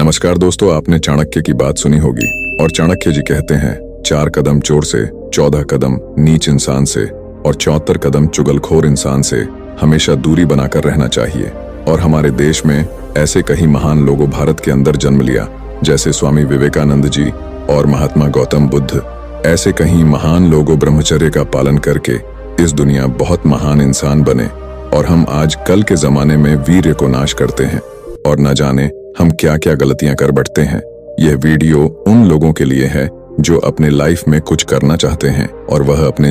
नमस्कार दोस्तों, आपने चाणक्य की बात सुनी होगी और चाणक्य जी कहते हैं 4 कदम चोर से, 14 कदम नीच इंसान से और 74 कदम चुगलखोर इंसान से हमेशा दूरी बनाकर रहना चाहिए। और हमारे देश में ऐसे कई महान लोगों भारत के अंदर जन्म लिया, जैसे स्वामी विवेकानंद जी और महात्मा गौतम बुद्ध। ऐसे कई महान लोगों ब्रह्मचर्य का पालन करके इस दुनिया बहुत महान इंसान बने और हम आज कल के जमाने में वीर्य को नाश करते हैं और न जाने हम क्या क्या गलतियां कर बैठते हैं। यह वीडियो उन लोगों के लिए है जो अपने लाइफ में कुछ करना चाहते हैं और वह अपने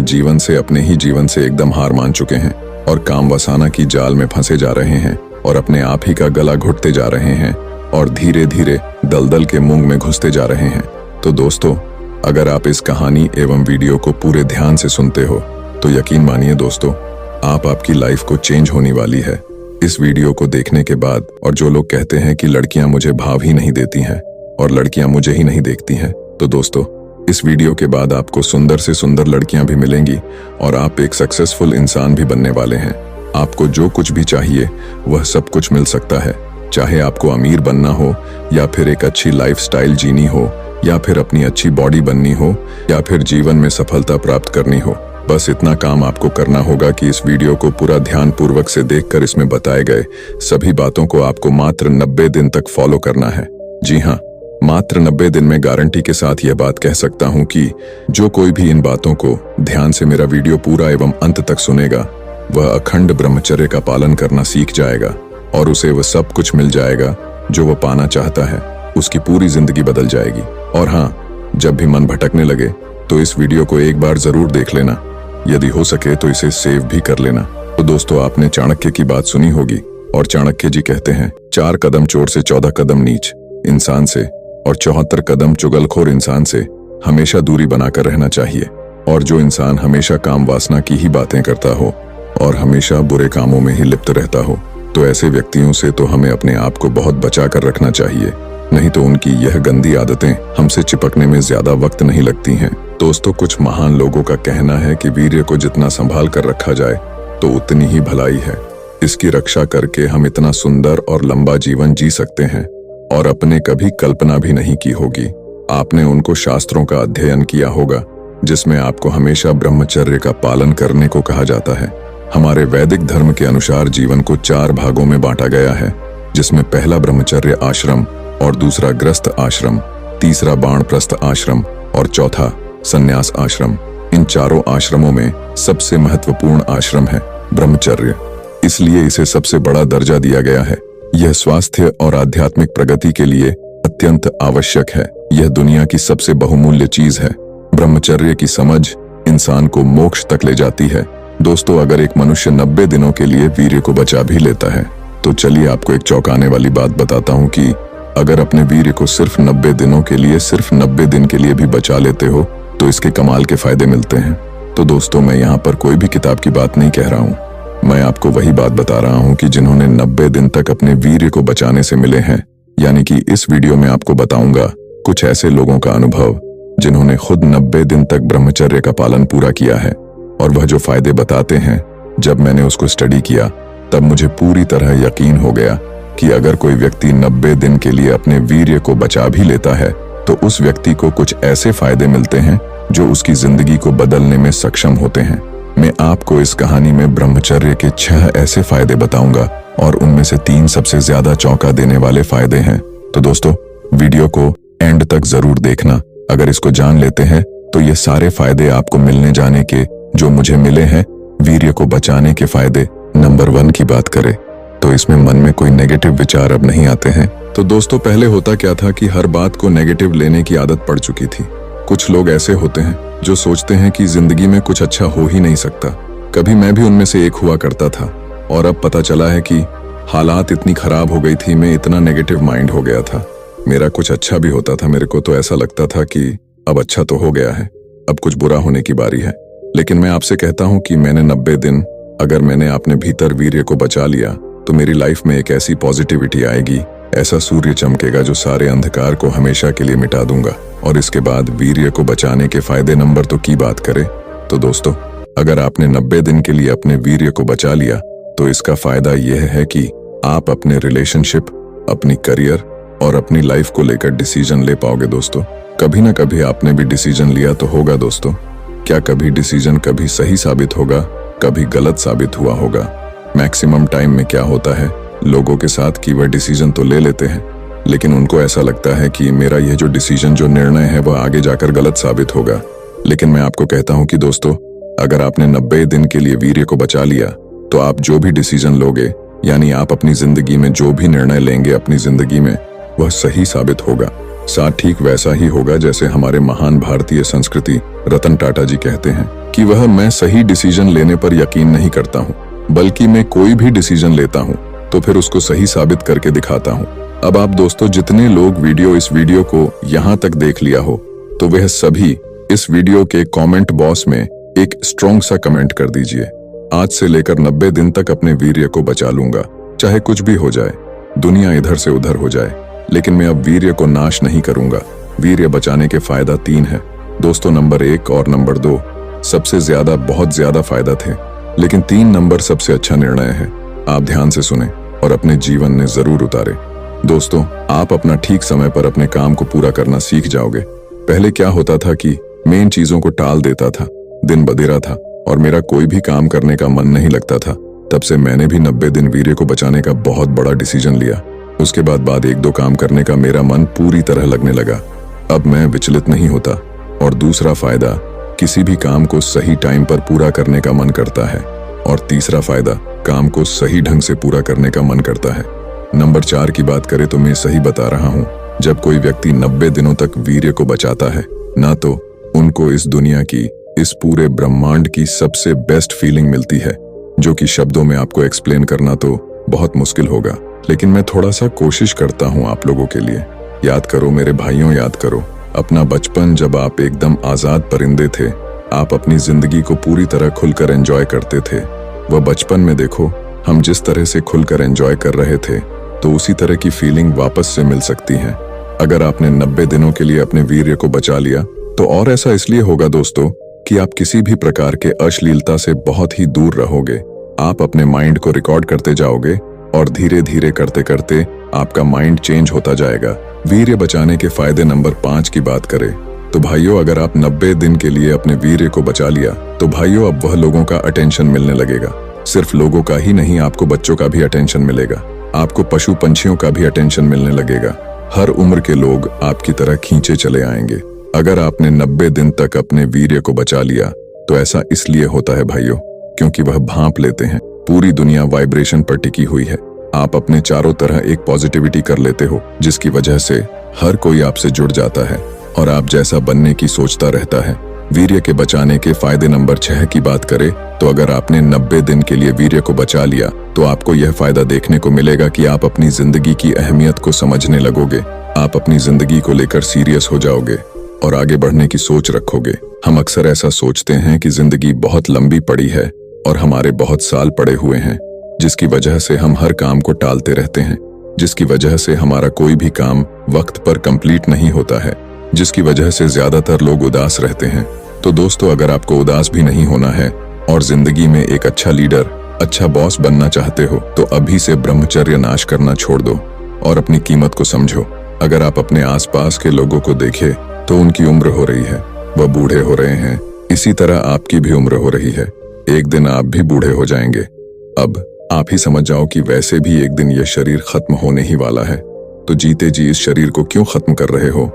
ही जीवन से एकदम हार मान चुके हैं और काम वसाना की जाल में फंसे जा रहे हैं और अपने आप ही का गला घुटते जा रहे हैं और धीरे धीरे दलदल के मूंग में घुसते जा रहे हैं। तो दोस्तों, अगर आप इस कहानी एवं वीडियो को पूरे ध्यान से सुनते हो तो यकीन मानिए दोस्तों, आपकी लाइफ को चेंज होने वाली है इस वीडियो को देखने के बाद। और जो लोग कहते हैं कि लड़कियां मुझे भाव ही नहीं देती हैं और लड़कियां मुझे ही नहीं देखती हैं, तो दोस्तों इस वीडियो के बाद आपको सुंदर से सुंदर लड़कियां भी मिलेंगी और आप एक सक्सेसफुल इंसान भी बनने वाले हैं। आपको जो कुछ भी चाहिए वह सब कुछ मिल सकता है, चाहे आपको अमीर बनना हो या फिर एक अच्छी लाइफस्टाइल जीनी हो या फिर अपनी अच्छी बॉडी बननी हो या फिर जीवन में सफलता प्राप्त करनी हो। बस इतना काम आपको करना होगा कि इस वीडियो को पूरा ध्यान पूर्वक से देखकर इसमें बताए गए सभी बातों को आपको मात्र 90 दिन तक फॉलो करना है। जी हाँ, मात्र 90 दिन में गारंटी के साथ यह बात कह सकता हूँ कि जो कोई भी इन बातों को ध्यान से मेरा वीडियो पूरा एवं अंत तक सुनेगा वह अखंड ब्रह्मचर्य का पालन करना सीख जाएगा और उसे वह सब कुछ मिल जाएगा जो वह पाना चाहता है। उसकी पूरी जिंदगी बदल जाएगी। और हाँ, जब भी मन भटकने लगे तो इस वीडियो को एक बार जरूर देख लेना, यदि हो सके तो इसे सेव भी कर लेना। तो दोस्तों, आपने चाणक्य की बात सुनी होगी और चाणक्य जी कहते हैं 4 कदम चोर से, 14 कदम नीच इंसान से और 74 कदम चुगलखोर इंसान से हमेशा दूरी बनाकर रहना चाहिए। और जो इंसान हमेशा काम वासना की ही बातें करता हो और हमेशा बुरे कामों में ही लिप्त रहता हो, तो ऐसे व्यक्तियों से तो हमें अपने आप को बहुत बचा कर रखना चाहिए, नहीं तो उनकी यह गंदी आदतें हमसे चिपकने में ज्यादा वक्त नहीं लगती हैं। दोस्तों, कुछ महान लोगों का कहना है कि वीर्य को जितना संभाल कर रखा जाए तो उतनी ही भलाई है। इसकी रक्षा करके हम इतना सुंदर और लंबा जीवन जी सकते हैं और अपने कभी कल्पना भी नहीं की होगी। आपने उनको शास्त्रों का अध्ययन किया होगा जिसमें आपको हमेशा ब्रह्मचर्य का पालन करने को कहा जाता है। हमारे वैदिक धर्म के अनुसार जीवन को 4 भागों में बांटा गया है, जिसमें पहला ब्रह्मचर्य आश्रम और दूसरा गृहस्थ आश्रम, तीसरा बाणप्रस्थ आश्रम और चौथा संन्यास आश्रम। इन चारों आश्रमों में सबसे महत्वपूर्ण आश्रम है ब्रह्मचर्य, इसलिए इसे सबसे बड़ा दर्जा दिया गया है। यह स्वास्थ्य और आध्यात्मिक प्रगति के लिए अत्यंत आवश्यक है। यह दुनिया की सबसे बहुमूल्य चीज है। ब्रह्मचर्य की समझ इंसान को मोक्ष तक ले जाती है। दोस्तों, अगर एक मनुष्य 90 दिनों के लिए वीर्य को बचा भी लेता है तो चलिए आपको एक चौंकाने वाली बात बताता हूँ कि अगर अपने वीर्य को सिर्फ 90 दिनों के लिए, सिर्फ 90 दिन के लिए भी बचा लेते हो तो इसके कमाल के फायदे मिलते हैं। तो दोस्तों, मैं यहाँ पर कोई भी किताब की बात नहीं कह रहा हूँ, मैं आपको वही बात बता रहा हूँ कि जिन्होंने 90 दिन तक अपने वीर्य को बचाने से मिले हैं। यानी कि इस वीडियो में आपको बताऊंगा कुछ ऐसे लोगों का अनुभव जिन्होंने खुद 90 दिन तक ब्रह्मचर्य का पालन पूरा किया है और वह जो फायदे बताते हैं, जब मैंने उसको स्टडी किया तब मुझे पूरी तरह यकीन हो गया कि अगर कोई व्यक्ति 90 दिन के लिए अपने वीर्य को बचा भी लेता है तो उस व्यक्ति को कुछ ऐसे फायदे मिलते हैं जो उसकी जिंदगी को बदलने में सक्षम होते हैं। मैं आपको इस कहानी में ब्रह्मचर्य के 6 ऐसे फायदे बताऊंगा और उनमें से 3 सबसे ज्यादा चौंका देने वाले फायदे हैं। तो दोस्तों, वीडियो को एंड तक जरूर देखना। अगर इसको जान लेते हैं तो ये सारे फायदे आपको मिलने जाने के जो मुझे मिले हैं। वीर्य को बचाने के फायदे नंबर 1 की बात करें तो इसमें मन में कोई नेगेटिव विचार अब नहीं आते हैं। तो दोस्तों, पहले होता क्या था कि हर बात को नेगेटिव लेने की आदत पड़ चुकी थी। कुछ लोग ऐसे होते हैं जो सोचते हैं कि जिंदगी में कुछ अच्छा हो ही नहीं सकता। कभी मैं भी उनमें से एक हुआ करता था और अब पता चला है कि हालात इतनी खराब हो गई थी, मैं इतना नेगेटिव माइंड हो गया था। मेरा कुछ अच्छा भी होता था, मेरे को तो ऐसा लगता था कि अब अच्छा तो हो गया है, अब कुछ बुरा होने की बारी है। लेकिन मैं आपसे कहता हूं कि मैंने 90 दिन अगर मैंने अपने भीतर वीर्य को बचा लिया तो मेरी लाइफ में एक ऐसी पॉजिटिविटी आएगी, ऐसा सूर्य चमकेगा जो सारे अंधकार को हमेशा के लिए मिटा दूंगा। और इसके बाद वीर्य को बचाने के फायदे नंबर 2 की बात करें तो दोस्तों, अगर आपने 90 दिन के लिए अपने वीर्य को बचा लिया तो इसका फायदा यह है कि आप अपने रिलेशनशिप, अपनी करियर और अपनी लाइफ को लेकर डिसीजन ले पाओगे दोस्तों। कभी ना कभी आपने भी डिसीजन लिया तो होगा दोस्तों। क्या कभी डिसीजन कभी सही साबित होगा, कभी गलत साबित हुआ होगा। मैक्सिमम टाइम में क्या होता है, लोगों के साथ कि वह डिसीजन तो ले लेते हैं, लेकिन उनको ऐसा लगता है कि मेरा यह जो डिसीजन, जो निर्णय है, वह आगे जाकर गलत साबित होगा। लेकिन मैं आपको कहता हूं कि दोस्तों, अगर आपने 90 दिन के लिए वीर्य को बचा लिया तो आप जो भी डिसीजन लोगे, यानी आप अपनी जिंदगी में जो भी निर्णय लेंगे अपनी जिंदगी में, वह सही साबित होगा। साथ ठीक वैसा ही होगा जैसे हमारे महान भारतीय संस्कृति रतन टाटा जी कहते हैं कि वह मैं सही डिसीजन लेने पर यकीन नहीं करता हूँ, बल्कि मैं कोई भी डिसीजन लेता हूँ तो फिर उसको सही साबित करके दिखाता हूँ। अब आप दोस्तों जितने लोग इस वीडियो को यहाँ तक देख लिया हो, तो वह सभी इस वीडियो के कमेंट बॉक्स में एक स्ट्रॉन्ग सा कमेंट कर दीजिए। आज से लेकर 90 दिन तक अपने वीर्य को बचा लूंगा, चाहे कुछ भी हो जाए, दुनिया इधर से उधर हो जाए, लेकिन मैं अब वीर्य को नाश नहीं करूंगा। वीर्य बचाने के फायदा 3 है दोस्तों। नंबर 1 और नंबर 2 सबसे ज्यादा, बहुत ज्यादा फायदा थे, लेकिन 3 नंबर सबसे अच्छा निर्णय है। आप ध्यान से सुने और अपने जीवन में जरूर उतारे। दोस्तों, आप अपना ठीक समय पर अपने काम को पूरा करना सीख जाओगे। पहले क्या होता था कि मेन चीजों को टाल देता था, दिन बधेरा था और मेरा कोई भी काम करने का मन नहीं लगता था। तब से मैंने भी 90 दिन वीर्य को बचाने का बहुत बड़ा डिसीजन लिया। उसके बाद 1-2 काम करने का मेरा मन पूरी तरह लगने लगा। अब मैं विचलित नहीं होता। और दूसरा फायदा, किसी भी काम को सही टाइम पर पूरा करने का मन करता है। और तीसरा फायदा, काम को सही ढंग से पूरा करने का मन करता है। नंबर 4 की बात करें तो मैं सही बता रहा हूँ। जब कोई व्यक्ति 90 दिनों तक वीर्य को बचाता है ना, तो उनको इस दुनिया की, इस पूरे ब्रह्मांड की सबसे बेस्ट फीलिंग मिलती है, जो कि शब्दों में आपको एक्सप्लेन करना तो बहुत मुश्किल होगा, लेकिन मैं थोड़ा सा कोशिश करता हूँ आप लोगों के लिए। याद करो मेरे भाइयों, याद करो अपना बचपन, जब आप एकदम आजाद परिंदे थे। आप अपनी जिंदगी को पूरी तरह खुलकर एंजॉय करते थे। वह बचपन में देखो, हम जिस तरह से खुलकर एंजॉय कर रहे थे, तो उसी तरह की फीलिंग वापस से मिल सकती है अगर आपने 90 दिनों के लिए अपने वीर्य को बचा लिया। तो और ऐसा इसलिए होगा दोस्तों कि आप किसी भी प्रकार के अश्लीलता से बहुत ही दूर रहोगे। आप अपने माइंड को रिकॉर्ड करते जाओगे और धीरे धीरे करते करते आपका माइंड चेंज होता जाएगा। वीर्य बचाने के फायदे नंबर 5 की बात करें तो भाइयों, अगर आप 90 दिन के लिए अपने वीर्य को बचा लिया तो भाइयों, अब वह लोगों का अटेंशन मिलने लगेगा। सिर्फ लोगों का ही नहीं, आपको बच्चों का भी अटेंशन मिलेगा। आपको पशु पंछियों का भी अटेंशन मिलने लगेगा। हर उम्र के लोग आपकी तरह खींचे चले आएंगे। अगर आपने 90 दिन तक अपने वीर्य को बचा लिया तो ऐसा इसलिए होता है भाइयों, क्योंकि वह भांप लेते हैं। पूरी दुनिया वाइब्रेशन पर टिकी हुई है। आप अपने चारों तरह एक पॉजिटिविटी कर लेते हो, जिसकी वजह से हर कोई आपसे जुड़ जाता है और आप जैसा बनने की सोचता रहता है। वीर्य के बचाने के फायदे नंबर 6 की बात करें तो अगर आपने 90 दिन के लिए वीर्य को बचा लिया तो आपको यह फायदा देखने को मिलेगा कि आप अपनी जिंदगी की अहमियत को समझने लगोगे। आप अपनी जिंदगी को लेकर सीरियस हो जाओगे और आगे बढ़ने की सोच रखोगे। हम अक्सर ऐसा सोचते हैं कि जिंदगी बहुत लंबी पड़ी है और हमारे बहुत साल पड़े हुए हैं, जिसकी वजह से हम हर काम को टालते रहते हैं, जिसकी वजह से हमारा कोई भी काम वक्त पर कंप्लीट नहीं होता है, जिसकी वजह से ज्यादातर लोग उदास रहते हैं। तो दोस्तों, अगर आपको उदास भी नहीं होना है और जिंदगी में एक अच्छा लीडर, अच्छा बॉस बनना चाहते हो तो अभी से ब्रह्मचर्य नाश करना छोड़ दो और अपनी कीमत को समझो। अगर आप अपने आसपास के लोगों को देखें तो उनकी उम्र हो रही है, वह बूढ़े हो रहे हैं। इसी तरह आपकी भी उम्र हो रही है। एक दिन आप भी बूढ़े हो जाएंगे। अब आप ही समझ जाओ कि वैसे भी एक दिन यह शरीर खत्म होने ही वाला है। तो जीते जी इस शरीर को क्यों खत्म कर रहे हो?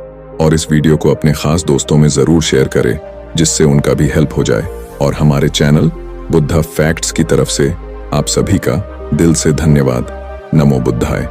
और इस वीडियो को अपने खास दोस्तों में जरूर शेयर करें, जिससे उनका भी हेल्प हो जाए। और हमारे चैनल बुद्धा फैक्ट्स की तरफ से आप सभी का दिल से धन्यवाद। नमो बुद्धाय।